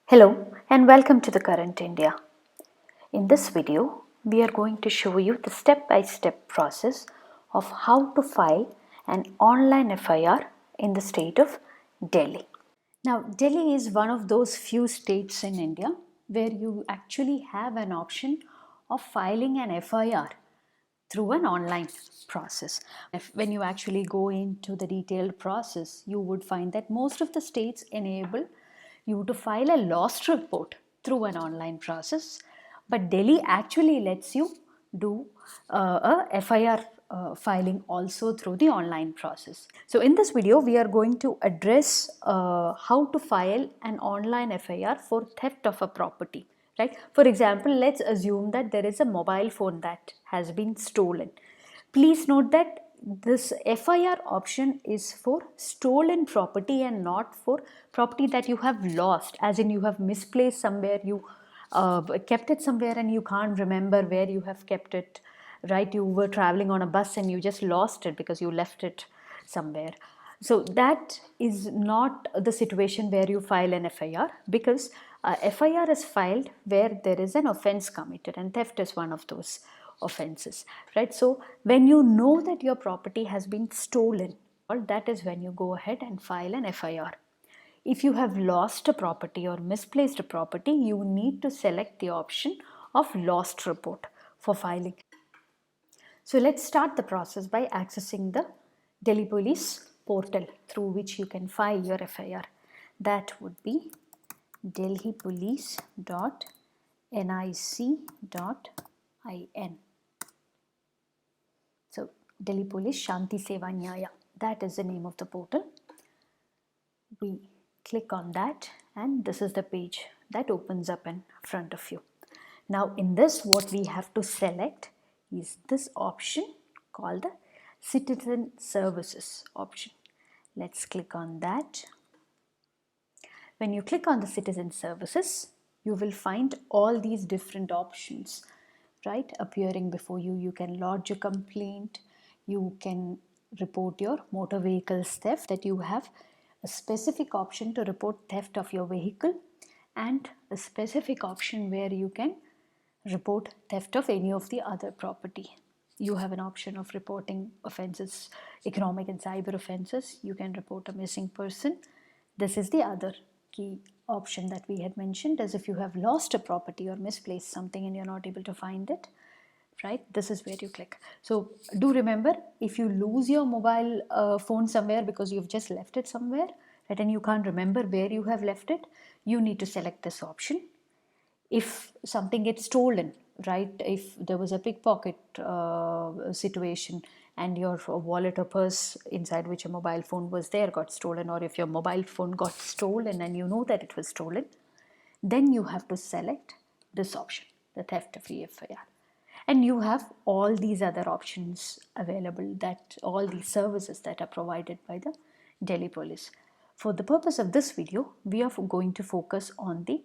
Hello and welcome to the Current India. In this video, we are going to show you the step-by-step process of how to file an online FIR in the state of Delhi. Now, Delhi is one of those few states in India where you actually have an option of filing an FIR through an online process. When you actually go into the detailed process, you would find that most of the states enable you to file a lost report through an online process, but Delhi actually lets you do a FIR filing also through the online process. So in this video, we are going to address how to file an online FIR for theft of a property. Right? For example, let's assume that there is a mobile phone that has been stolen. Please note that this FIR option is for stolen property and not for property that you have lost, as in you have misplaced somewhere, you kept it somewhere and you can't remember where you have kept it, right? You were traveling on a bus and you just lost it because you left it somewhere. So that is not the situation where you file an FIR, because FIR is filed where there is an offense committed, and theft is one of those offenses, right? So when you know that your property has been stolen, that is when you go ahead and file an FIR. If you have lost a property or misplaced a property, you need to select the option of lost report for filing. So let's start the process by accessing the Delhi Police portal through which you can file your FIR. That would be delhipolice.nic.in. So Delhi Police Shanti Seva Nyaya, that is the name of the portal. We click on that and this is the page that opens up in front of you. Now in this, what we have to select is this option called the Citizen Services option. Let's click on that. When you click on the Citizen Services, you will find all these different options, right, appearing before you. You can lodge a complaint, you can report your motor vehicles theft, that you have a specific option to report theft of your vehicle, and a specific option where you can report theft of any of the other property. You have an option of reporting offenses, economic and cyber offenses. You can report a missing person. This is the other key option that we had mentioned, as if you have lost a property or misplaced something and you're not able to find it, right? This is where you click. So do remember, if you lose your mobile phone somewhere because you've just left it somewhere, right, and you can't remember where you have left it, you need to select this option. If something gets stolen, right, if there was a pickpocket situation and your wallet or purse inside which a mobile phone was there got stolen, or if your mobile phone got stolen and you know that it was stolen, then you have to select this option, the theft of e-FIR. And you have all these other options available, that all these services that are provided by the Delhi Police. For the purpose of this video, we are going to focus on the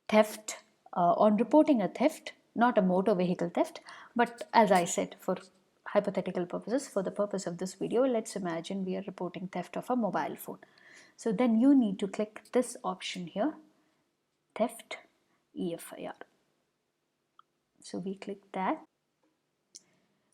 theft, on reporting a theft, not a motor vehicle theft, but as I said, for hypothetical purposes, for the purpose of this video, let's imagine we are reporting theft of a mobile phone. So then you need to click this option here, theft e-FIR. So we click that.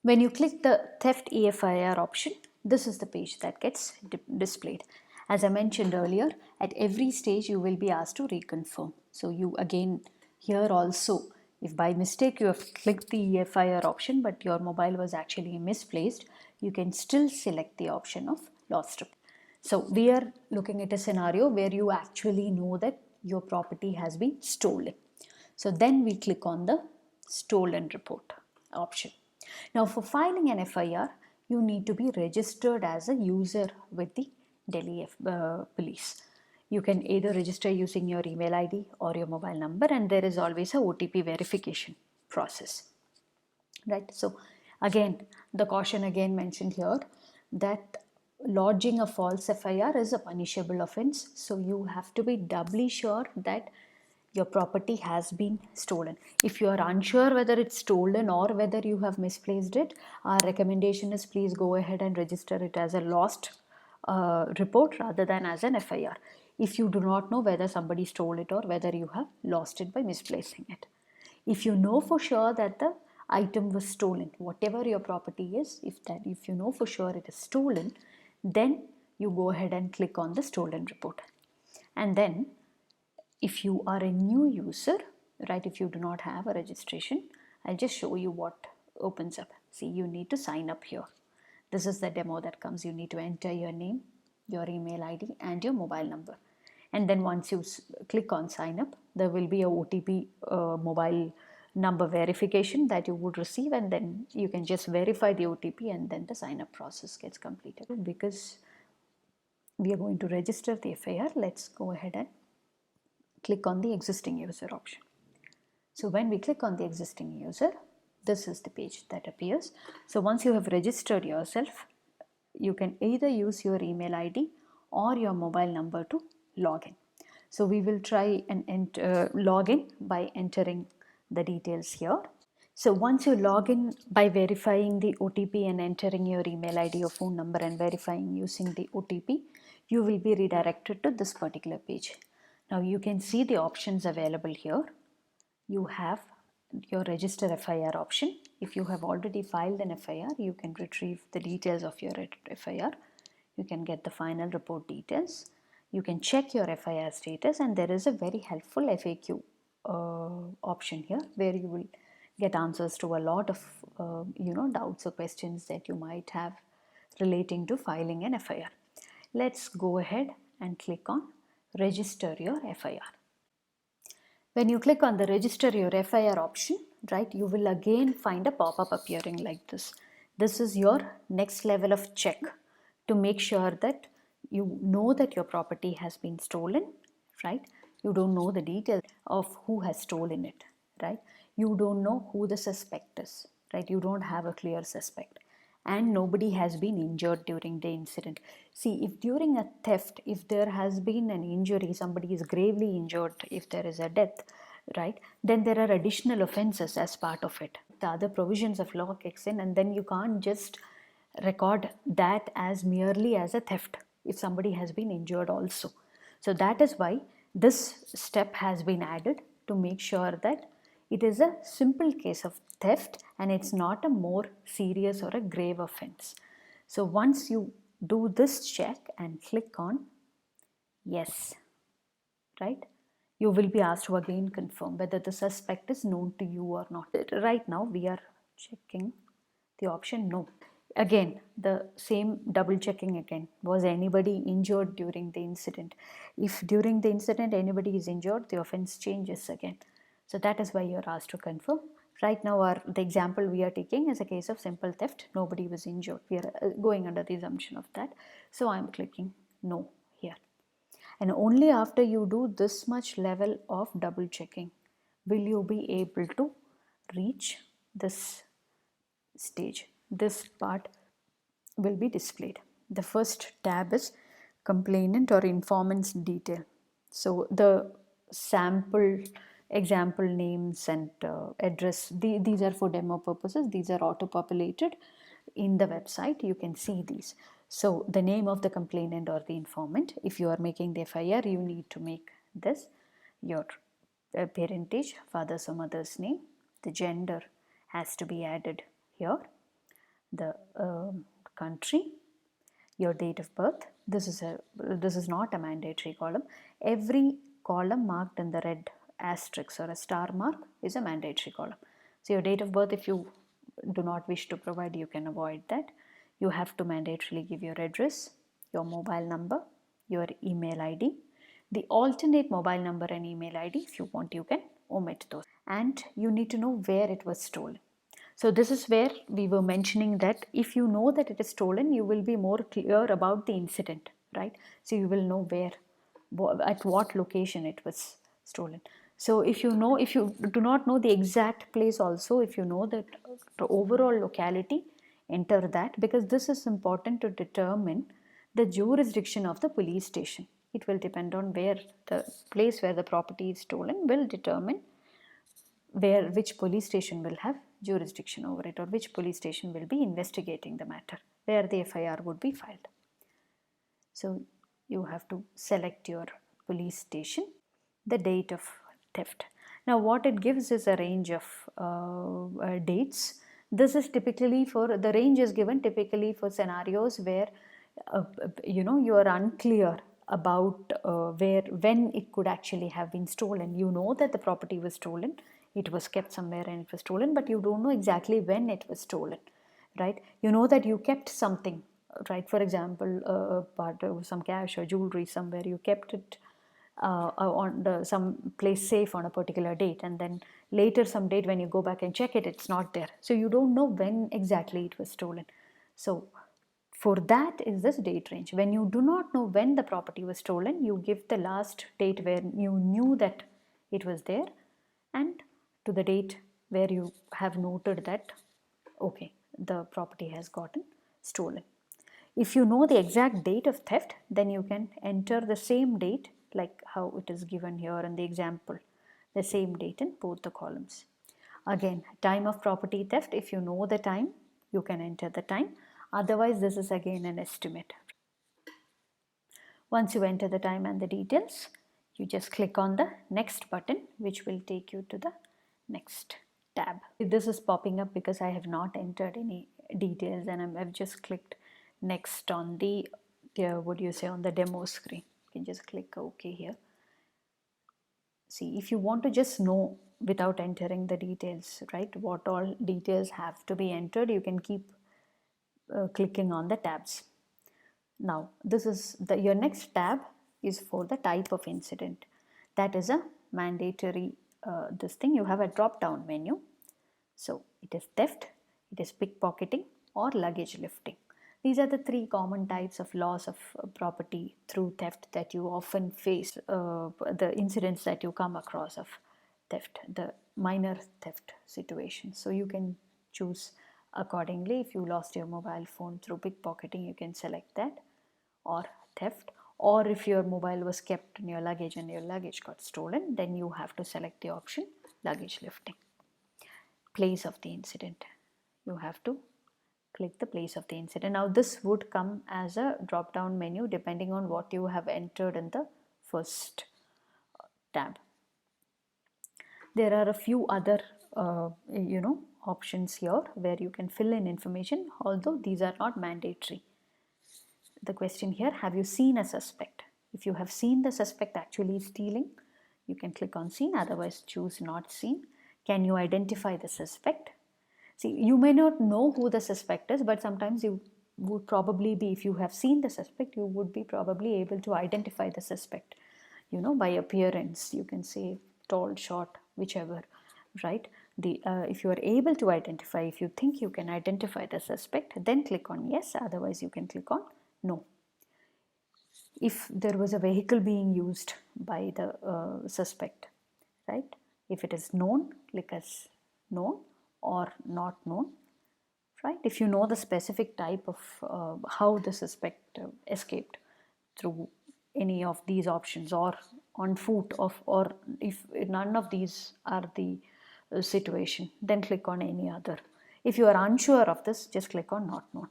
When you click the theft e-FIR option, this is the page that gets displayed. As I mentioned earlier, at every stage you will be asked to reconfirm. So you again, here also, if by mistake you have clicked the e-FIR option but your mobile was actually misplaced, you can still select the option of lost report. So we are looking at a scenario where you actually know that your property has been stolen. So then we click on the stolen report option. Now for filing an FIR, you need to be registered as a user with the Delhi Police. You can either register using your email ID or your mobile number, and there is always a OTP verification process, right? So again, the caution again mentioned here that lodging a false FIR is a punishable offense. So you have to be doubly sure that your property has been stolen. If you are unsure whether it's stolen or whether you have misplaced it, our recommendation is please go ahead and register it as a lost report rather than as an FIR. if you do not know whether somebody stole it or whether you have lost it by misplacing it. If you know for sure that the item was stolen, whatever your property is, if you know for sure it is stolen, then you go ahead and click on the stolen report. And then if you are a new user, right, if you do not have a registration, I'll just show you what opens up. See, you need to sign up here. This is the demo that comes. You need to enter your name, your email ID and your mobile number. And then once you click on sign up, there will be a OTP mobile number verification that you would receive, and then you can just verify the OTP and then the sign up process gets completed. Because we are going to register the FIR, let's go ahead and click on the existing user option. So when we click on the existing user, this is the page that appears. So once you have registered yourself, you can either use your email ID or your mobile number to log in. So we will try and log in by entering the details here. So once you log in by verifying the OTP and entering your email ID or phone number and verifying using the OTP, you will be redirected to this particular page. Now you can see the options available here. You have your Register FIR option. If you have already filed an FIR, you can retrieve the details of your FIR. You can get the final report details. You can check your FIR status, and there is a very helpful FAQ option here where you will get answers to a lot of doubts or questions that you might have relating to filing an FIR. Let's go ahead and click on Register Your FIR. When you click on the Register Your FIR option, right, you will again find a pop-up appearing like this. This is your next level of check to make sure that you know that your property has been stolen, right? You don't know the details of who has stolen it, right? You don't know who the suspect is, right? You don't have a clear suspect. And nobody has been injured during the incident. See, if during a theft, if there has been an injury, somebody is gravely injured, if there is a death, right, then there are additional offenses as part of it. The other provisions of law kicks in, and then you can't just record that as merely as a theft if somebody has been injured also. So that is why this step has been added to make sure that it is a simple case of theft and it's not a more serious or a grave offense. So once you do this check and click on yes, right, you will be asked to again confirm whether the suspect is known to you or not. Right now we are checking the option no. Again, the same double checking again. Was anybody injured during the incident? If during the incident anybody is injured, the offense changes again. So that is why you are asked to confirm. Right now the example we are taking is a case of simple theft. Nobody was injured. We are going under the assumption of that. So I am clicking no here. And only after you do this much level of double checking will you be able to reach this stage. This part will be displayed. The first tab is complainant or informant's detail. So the sample example names and address, these are for demo purposes. These are auto populated in the website. You can see these. So the name of the complainant or the informant, if you are making the FIR, you need to make this your parentage, father's or mother's name. The gender has to be added here, the country, your date of birth. This is not a mandatory column. Every column marked in the red asterisk or a star mark is a mandatory column. So your date of birth, if you do not wish to provide, you can avoid that. You have to mandatorily give your address, your mobile number, your email ID. The alternate mobile number and email ID, if you want, you can omit those. And you need to know where it was stolen. So this is where we were mentioning that if you know that it is stolen, you will be more clear about the incident, right? So you will know where, at what location it was stolen. So if you do not know the exact place also, if you know that the overall locality, enter that, because this is important to determine the jurisdiction of the police station. It will depend on where the place where the property is stolen will determine which police station will have jurisdiction over it, or which police station will be investigating the matter, where the FIR would be filed. So you have to select your police station, the date of theft. Now what it gives is a range of dates. This is typically for, the range is given typically for scenarios where you are unclear about when it could actually have been stolen. You know that the property was stolen, it was kept somewhere and it was stolen, but you don't know exactly when it was stolen, right? You know that you kept something, right? For example, part of some cash or jewelry somewhere, you kept it on some place safe on a particular date, and then later some date when you go back and check it, it's not there. So you don't know when exactly it was stolen. So for that is this date range. When you do not know when the property was stolen, you give the last date where you knew that it was there, and to the date where you have noted that, okay, the property has gotten stolen. If you know the exact date of theft, then you can enter the same date like how it is given here in the example, the same date in both the columns. Again, time of property theft, if you know the time, you can enter the time. Otherwise, this is again an estimate. Once you enter the time and the details, you just click on the next button, which will take you to the next tab. This is popping up because I have not entered any details, and I've just clicked next on the what do you say, on the demo screen. You can just click OK here. See, if you want to just know without entering the details, right, what all details have to be entered, you can keep clicking on the tabs. Now this is your next tab is for the type of incident. That is a mandatory this thing. You have a drop down menu. So it is theft, it is pickpocketing, or luggage lifting. These are the three common types of loss of property through theft that you often face, the incidents that you come across of theft, the minor theft situations. So you can choose accordingly. If you lost your mobile phone through pickpocketing, you can select that, or theft. Or if your mobile was kept in your luggage and your luggage got stolen, then you have to select the option luggage lifting. Place of the incident, you have to click the place of the incident. Now this would come as a drop down menu depending on what you have entered in the first tab. There are a few other options here where you can fill in information, although these are not mandatory. The question here, have you seen a suspect? If you have seen the suspect actually stealing, you can click on seen, otherwise choose not seen. Can you identify the suspect? See, you may not know who the suspect is, but sometimes you would probably be, if you have seen the suspect, you would be probably able to identify the suspect, by appearance. You can say tall, short, whichever, right? If you are able to identify, if you think you can identify the suspect, then click on yes, otherwise you can click on no. If there was a vehicle being used by the suspect, right? If it is known, click as known, or not known, right? If you know the specific type of how the suspect escaped through any of these options, or on foot, or if none of these are the situation, then click on any other. If you are unsure of this, just click on not known,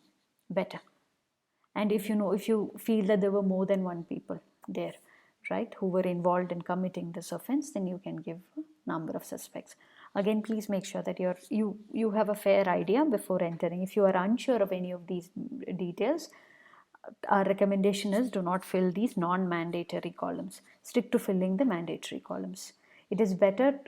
better. And if you feel that there were more than one people there, right, who were involved in committing this offense, then you can give a number of suspects. Again, please make sure that you have a fair idea before entering. If you are unsure of any of these details, our recommendation is do not fill these non-mandatory columns. Stick to filling the mandatory columns. It is better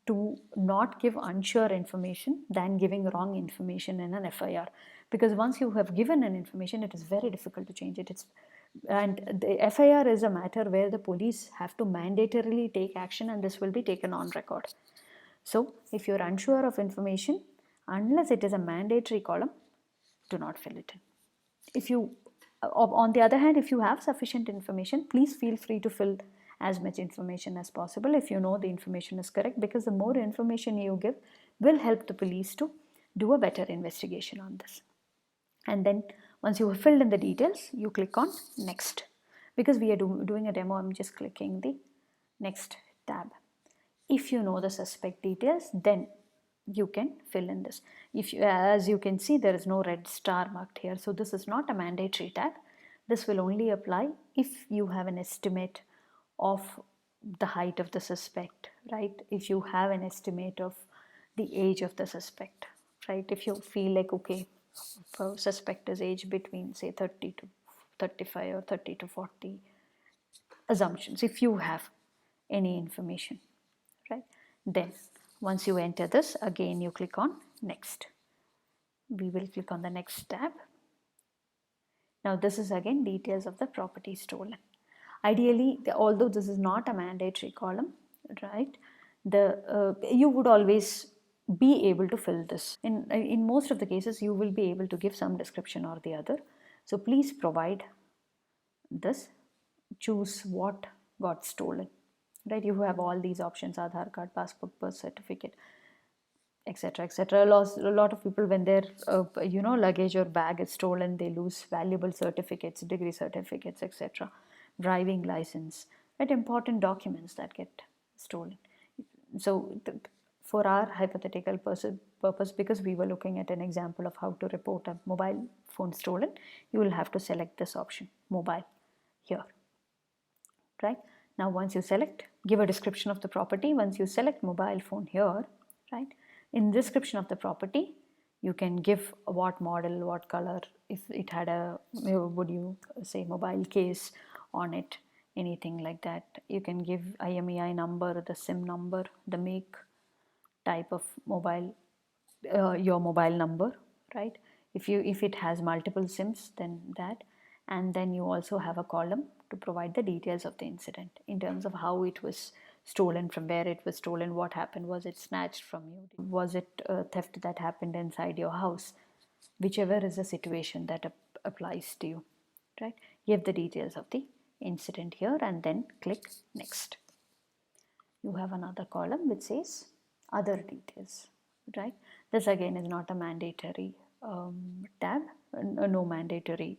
to not give unsure information than giving wrong information in an FIR, because once you have given an information, it is very difficult to change it. And the FIR is a matter where the police have to mandatorily take action, and this will be taken on record. So if you're unsure of information, unless it is a mandatory column, do not fill it in. If you, on the other hand, if you have sufficient information, please feel free to fill as much information as possible if you know the information is correct, because the more information you give will help the police to do a better investigation on this. And then once you have filled in the details, you click on next. Because we are doing a demo, I'm just clicking the next tab. If you know the suspect details, then you can fill in this. As you can see, there is no red star marked here, so this is not a mandatory tab. This will only apply if you have an estimate of the height of the suspect, right? If you have an estimate of the age of the suspect, right? If you feel like, okay, for suspect is age between say 30 to 35 or 30 to 40, assumptions, if you have any information, right? Then once you enter this, again you click on next. We will click on the next tab. Now this is again details of the property stolen. Ideally, although this is not a mandatory column, right, you would always be able to fill this. In most of the cases, you will be able to give some description or the other. So please provide this. Choose what got stolen, right? You have all these options: Aadhaar card, passport, birth certificate, etc., etc. A lot of people, when their luggage or bag is stolen, they lose valuable certificates, degree certificates, etc., driving license, right? Important documents that get stolen. So for our hypothetical purpose, because we were looking at an example of how to report a mobile phone stolen, you will have to select this option, mobile, here, right? Now once you select, give a description of the property. Once you select mobile phone here, right, in description of the property, you can give what model, what color, if it had a, would you say, mobile case on it, anything like that. You can give IMEI number, the SIM number, the make, type of mobile, your mobile number, right? If it has multiple SIMs, then that. And then you also have a column to provide the details of the incident in terms of how it was stolen, from where it was stolen, what happened, was it snatched from you, was it a theft that happened inside your house, whichever is the situation that applies to you, right? Give the details of the incident here and then click next. You have another column which says other details, right? This again is not a mandatory tab, no mandatory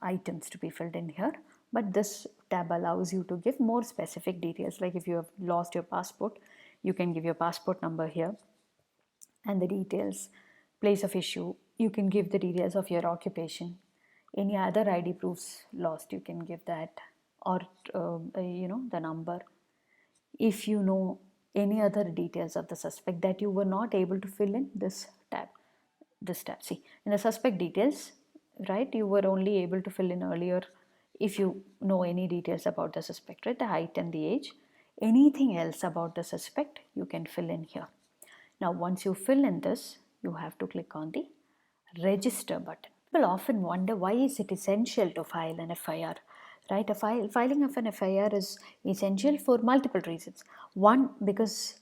items to be filled in here, but this tab allows you to give more specific details. Like if you have lost your passport, you can give your passport number here and the details, place of issue. You can give the details of your occupation. Any other ID proofs lost, you can give that, or the number. If you know any other details of the suspect that you were not able to fill in this tab, see, in the suspect details, right, you were only able to fill in earlier if you know any details about the suspect, right, the height and the age. Anything else about the suspect you can fill in here. Now once you fill in this, you have to click on the register button. People often wonder, why is it essential to file an FIR? Right? Filing of an FIR is essential for multiple reasons. One, because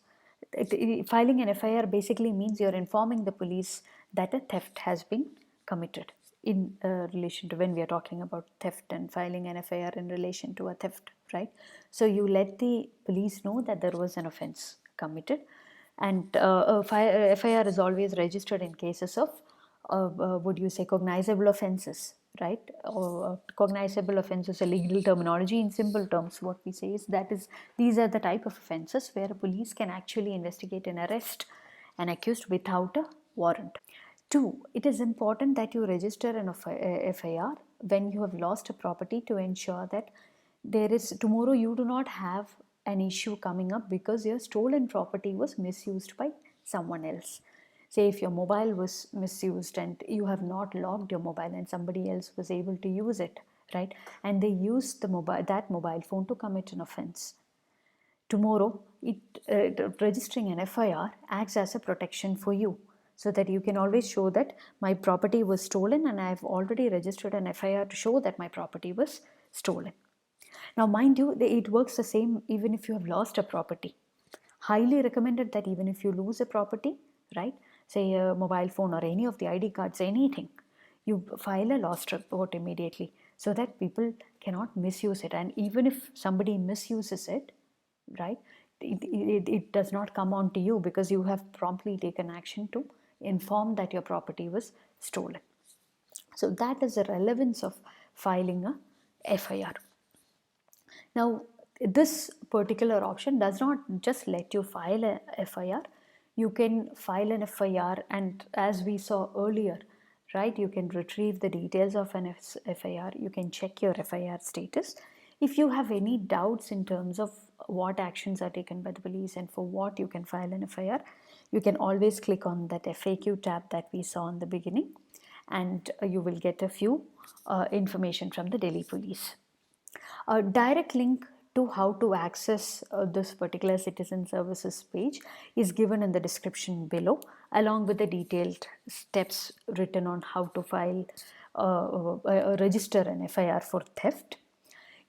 filing an FIR basically means you're informing the police that a theft has been committed in relation to, when we are talking about theft and filing an FIR in relation to a theft, right? So you let the police know that there was an offense committed, and FIR is always registered in cases of would you say, cognizable offenses, right? Or cognizable offenses, a legal terminology. In simple terms, what we say is that these are the type of offenses where a police can actually investigate and arrest an accused without a warrant. Two, it is important that you register an FIR when you have lost a property, to ensure that tomorrow you do not have an issue coming up because your stolen property was misused by someone else. Say if your mobile was misused and you have not logged your mobile and somebody else was able to use it, right, and they used that mobile phone to commit an offense. Tomorrow, registering an FIR acts as a protection for you, so that you can always show that my property was stolen and I have already registered an FIR to show that my property was stolen. Now mind you, it works the same even if you have lost a property. Highly recommended that even if you lose a property, right, say a mobile phone or any of the ID cards, anything, you file a loss report immediately, so that people cannot misuse it. And even if somebody misuses it, right, it does not come on to you, because you have promptly taken action to inform that your property was stolen. So that is the relevance of filing a FIR. Now, this particular option does not just let you file a FIR. You can file an FIR, and as we saw earlier, right, you can retrieve the details of an FIR. You can check your FIR status. If you have any doubts in terms of what actions are taken by the police and for what you can file an FIR, you can always click on that FAQ tab that we saw in the beginning, and you will get a few information from the Delhi police. A direct link to how to access this particular citizen services page is given in the description below, along with the detailed steps written on how to file register an FIR for theft.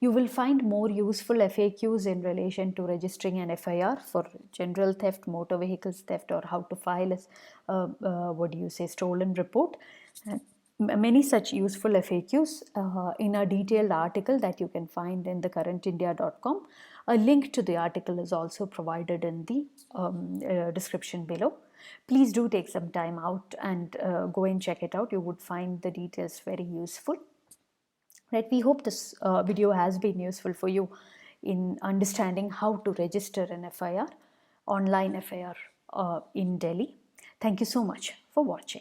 You will find more useful FAQs in relation to registering an FIR for general theft, motor vehicles theft, or how to file a stolen report. Many such useful FAQs in a detailed article that you can find in thecurrentindia.com. A link to the article is also provided in the description below. Please do take some time out and go and check it out. You would find the details very useful. Right, we hope this video has been useful for you in understanding how to register an FIR, online FIR in Delhi. Thank you so much for watching.